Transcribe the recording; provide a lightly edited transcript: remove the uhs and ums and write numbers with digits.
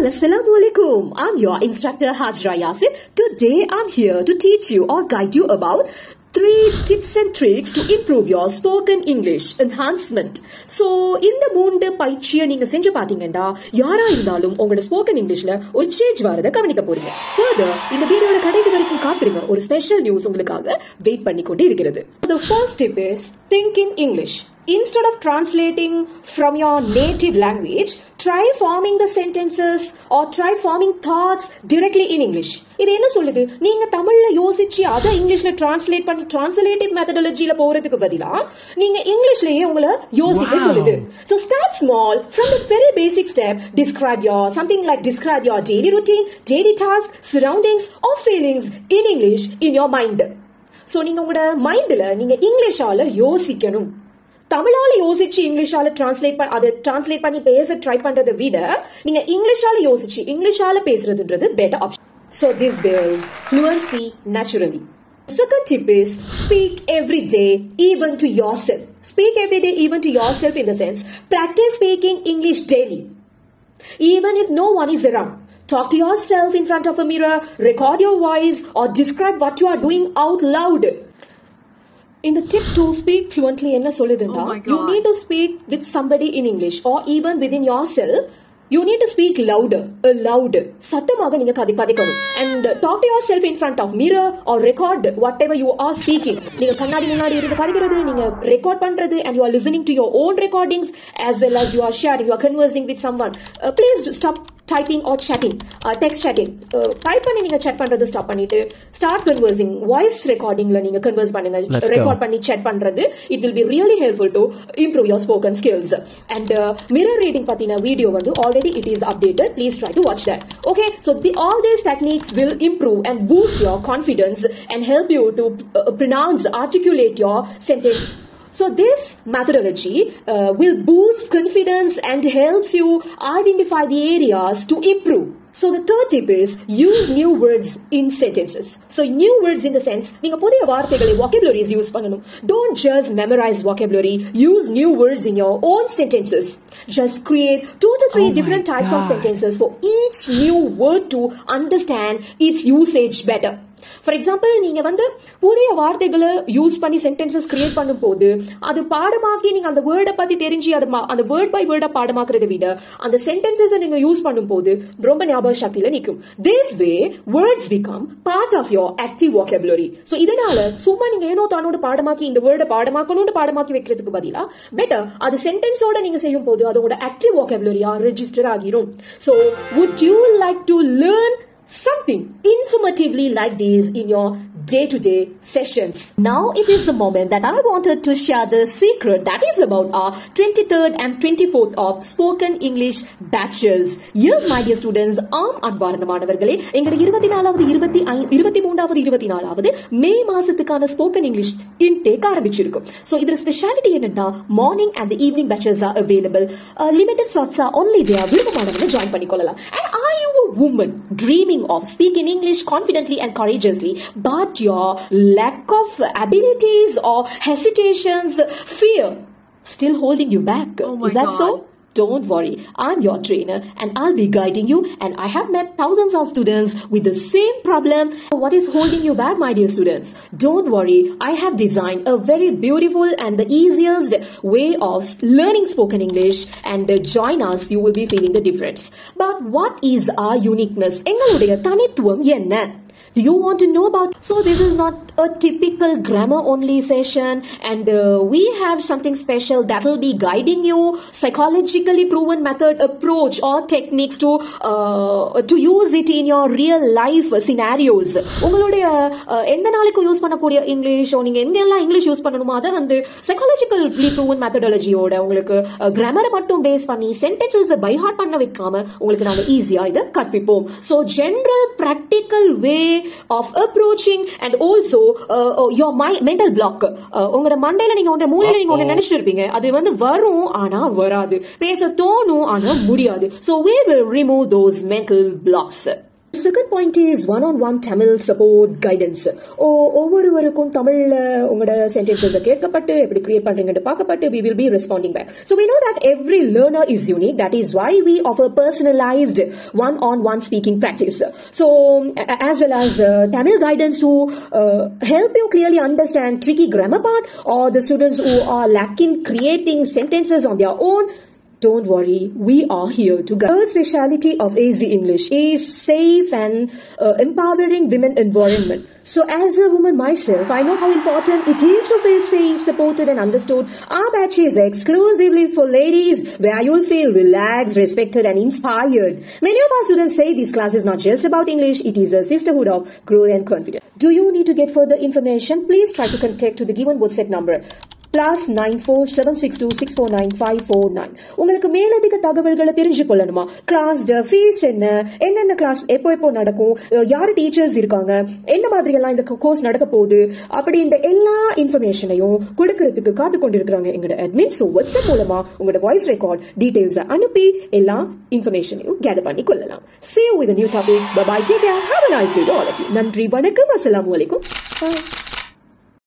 Well, Assalamualaikum. I'm your instructor Hajra Yasir. Today I'm here to teach you or guide you about 3 tips and tricks to improve your spoken English enhancement. So, இந்த 3 பயிற்சியை நீங்க செஞ்சு பாத்தீங்கன்னா யாரா இருந்தாலும் உங்களோட spoken இங்கிலீஷ்ல ஒரு சேஞ்ச் வரத கவனிக்க போறீங்க. Further, இந்த வீடியோட கடைசி வரைக்கும் காத்துருங்க. ஒரு ஸ்பெஷல் நியூஸ் உங்களுக்காக வெயிட் பண்ணி கொண்டே இருக்கிறது. The first tip is think in English. Instead of translating from your native language, try forming the sentences or try forming thoughts directly in English. இது என்ன சொல்லுது? நீங்க தமிழ்ல யோசிச்சு அத இங்கிலீஷ்ல டிரான்ஸ்லேட் பண்ணி டிரான்ஸ்லேட்டிவ் மெத்தடாலஜில போறதுக்கு பதிலா நீங்க இங்கிலீஷ்லயே உங்களை யோசிக்க சொல்லுது. So start small from the very basic step. Describe your daily routine, daily tasks, surroundings or feelings in English in your mind. So நீங்க உங்களோட மைண்ட்ல நீங்க இங்கிலீஷால யோசிக்கணும். தமிழால யோசிச்சு இங்கிலீஷால டிரான்ஸ்லேட் பண்ணி பேச ட்ரை பண்றதை விட நீங்க இங்கிலீஷால யோசிச்சு இங்கிலீஷால பேசுறதுன்றது better option. So this builds fluency naturally. Second tip is speak every day even to yourself. Speak every day even to yourself in the sense practice speaking English daily. Even if no one is around. Talk to yourself in front of a mirror, record your voice or describe what you are doing out loud. In the tip to speak fluently, you need to speak with somebody in English or even within yourself. You need to speak louder. சத்தமாக நீங்க கதைக்கணும். And talk to yourself in front of mirror or record whatever you are speaking. நீங்க கண்ணாடி முன்னாடி இருந்து கதைக்கிறது, நீங்க record பண்றது and you are listening to your own recordings as well as you are sharing, you are conversing with someone. Please stop typing or chatting, text chatting. Type பண்ணி நீங்க chat பண்றது ஸ்டாப் பண்ணிட்டு start conversing. Voice recordingல நீங்க converse பண்ணுங்க, record பண்ணி chat பண்றது. It will be really helpful to improve your spoken skills. And mirror reading பத்தின video வந்து already it is updated. Please try to watch that. Okay, so all these techniques will improve and boost your confidence and help you to articulate your sentence. So this methodology will boost confidence and helps you identify the areas to improve. So the third tip is use new words in sentences. So new words in the sense, நீங்க புதிய வார்த்தைகளை vocabularies use பண்ணணும். Don't just memorize vocabulary. Use new words in your own sentences. Just create 2 to 3 different types of sentences for each new word to understand its usage better. For example, நீங்க வந்து புதிய வார்த்தைகளை use பண்ணி sentences create பண்ணும் போது அது பாடமாக்கி நீங்க அந்த வேர்டை பத்தி தெரிஞ்சு அந்த வேர்ட் பை வேர்டா பாடமாக்குறதை விட அந்த சென்டென்சஸ் நீங்க யூஸ் பண்ணும் போது ரொம்ப ஞாபக சக்தியில நிக்கும். This way words become part of your active vocabulary. So இதனால சும்மா நீங்க ஏனோ தானோட பாடமாக்கி இந்த வேர்டை பாடமாக்கி வைக்கிறதுக்கு பதிலா பெட்டர் அது சென்டென்ஸோட நீங்க செய்யும் போது அதோட ஆக்டிவ் vocabularyயா ரெஜிஸ்டர் ஆகிரும். So would you like to learn something informatively like this in your day-to-day sessions? Now it is the moment that I wanted to share the secret that is about our 23rd and 24th of spoken English batches. Yes, my dear students, அன்பார்ந்த மாணவர்களே, எங்களுடைய 24வது 23வது 24வது மே மாசத்துக்கான spoken English intake ஆரம்பிச்சிருக்கும். So இதோட speciality என்னன்னா morning and the evening batches are available. Limited slots are only there. விருப்பமானவங்க join பண்ணிக்கொள்ளலாம். And are you a woman dreaming of speaking English confidently and courageously, but your lack of abilities or hesitations, fear still holding you back? Is that so? Don't worry, I'm your trainer and I'll be guiding you, and I have met thousands of students with the same problem. What is holding you back, my dear students? Don't worry, I have designed a very beautiful and the easiest way of learning spoken English, and join us, you will be feeling the difference. But what is our uniqueness? எங்களுடைய தனித்துவம் என்ன? Do you want to know about? So this is not a typical grammar only session, and we have something special that will be guiding you psychologically proven method approach or techniques to use it in your real life scenarios. உங்களுடைய எந்த நாளைக்கு use பண்ணக்கூடிய English நீங்க எங்கெல்லாம் English use பண்ணணுமோ அதை வந்து psychologically proven மெத்தடாலஜியோட உங்களுக்கு கிராமரை மட்டும் பேஸ் பண்ணி சென்டென்சஸ் பை ஹார்ட் பண்ண வைக்காம உங்களுக்கு நாங்க ஈஸியா இதை கற்பிப்போம். So general practical way of approaching and also your mental block. உங்களோட மண்டையில நீங்க ஒன்ற மூளையில நீங்க ஒன்று நினைச்சிட்டு இருப்பீங்க, அது வந்து வரும் ஆனா வராது, பேச தோணும் ஆனா முடியாது. So we will remove those mental blocks. Second point is one-on-one Tamil support guidance. ஒவ்வொருவருக்கும் தமிழ்ல உங்களோட sentences கேட்கப்பட்டு எப்படி கிரியேட் பண்றீங்கன்னு பார்க்கப்பட்டு we will be responding back. So we know that every learner is unique. That is why we offer personalized one-on-one speaking practice. So as well as Tamil guidance to help you clearly understand tricky grammar part or the students who are lacking creating sentences on their own. Don't worry, we are here to guide. The speciality of AZ English is safe and empowering women environment. So as a woman myself, I know how important it is to feel safe, supported and understood. Our batch is exclusively for ladies where you'll feel relaxed, respected and inspired. Many of our students say this class is not just about English, it is a sisterhood of growth and confidence. Do you need to get further information? Please try to contact to the given WhatsApp number. +9476264959. உங்களுக்கு மேலதிக தகவல்களை தெரிஞ்சு கொள்ளணுமா? Class fees என்னென்ன class எப்போ நடக்கும், யாரு teachers இருக்காங்க, என்ன மாதிரி எல்லாம் இந்த கோர்ஸ் நடக்க போகுது அப்படின்ற எல்லா இன்ஃபர்மேஷனையும் கொடுக்கறதுக்கு காத்து கொண்டிருக்கிறாங்க எங்களோட அட்மின். ஸோ வாட்ஸ்அப் மூலமா உங்களோட வாய்ஸ் ரெக்கார்ட் டீடைல்ஸ் அனுப்பி எல்லா இன்ஃபர்மேஷனையும் கேதர் பண்ணி கொள்ளலாம். See you with a new topic. Bye bye. Take care. Have a nice day to all of you. நன்றி, வணக்கம், அஸ்ஸலாமு அலைக்கும். Bye.